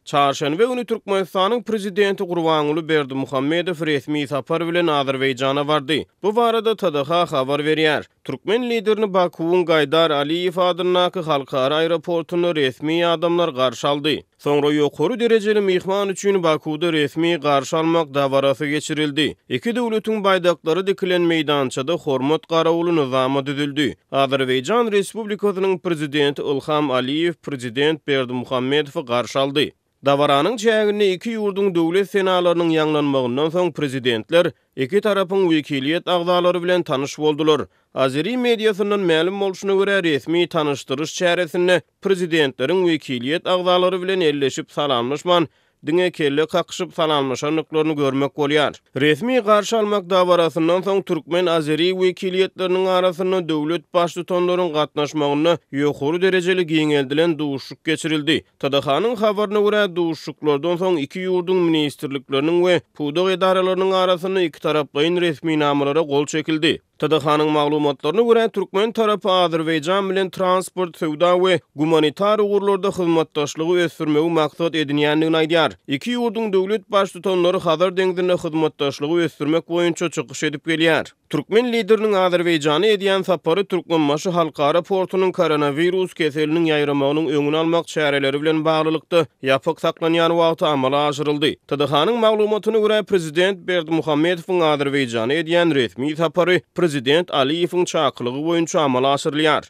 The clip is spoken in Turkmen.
Çarşanbä güni Türkmenistanyň prezidenti Gurbanuly Berdimuhammedow resmi sapar bilen Azerbaýjana bardy. Bu barada TDH habar berýär. Türkmen liderini Bakuň Gaýdar Aliýew adynaky halkara aeroportuny resmi adamlar garşy aldy. Soňra ýokary derejeli mihman üçin Bakuda resmi garşy almak dawarasy geçirildi. Iki döwletiň baýdaklary dikilen meýdançada hormat garawuly nyzamy düzüldi. Azerbaýjan Respublikasynyň prezidenti Ilham Aliýew prezident Berdimuhammedowy garşy aldy. Dawaranyň çägini iki ýurduň döwlet senalarynyň ýanglanmagyndan soň prezidentler iki tarapyň wekiliýet agzalary bilen tanyş boldular. Azeri mediasynyň ma'lum bolşuna görä resmi tanışdyryş çäresinde prezidentleriň wekiliýet agzalary bilen elleşip salamlaşman, diňe kelle kakşyp salamlaşanlyklaryny görmek bolýar. Resmi garşy almak dawarasyndan soň türkmen azeri wekiliýetleriniň arasyna döwlet başlyklarynyň gatnaşmagyny ýokary derejeli giňeldilen duşuk geçirildi. TDH-nyň habaryna görä duşuklardan soň iki ýurduň ministrlikleriniň we pudak edaralarynyň arasyna iki taraplyň resmi namalara gol çekildi. TDH-nyň maglumatlaryna görä türkmen tarapy Azerbaýjan bilen transport, sowda we humanitar ugurlarda hyzmatdaşlygy ösürmegi maksat edinýändigini aýdýar. İki ýurduň döwlet başlyklary hazır deňdinde hyzmatdaşlygy ösürmek boýunça çykyş edip gelýär. Türkmen lideriniň Azerbaýjana edýän sapary Türkmenbaşy halkara portunyň koronavirus keseliniň ýaýramagynyň öňüni almak çäreleri bilen baglylykda ýapyk saklanýan wagty amala aşyryldy. TDH-nyň maglumatyna görä prezident Berdimuhammedowyň Azerbaýjana edýän resmi sapary prezident Aliýewiň çaklygy boýunça amala aşyrylýar.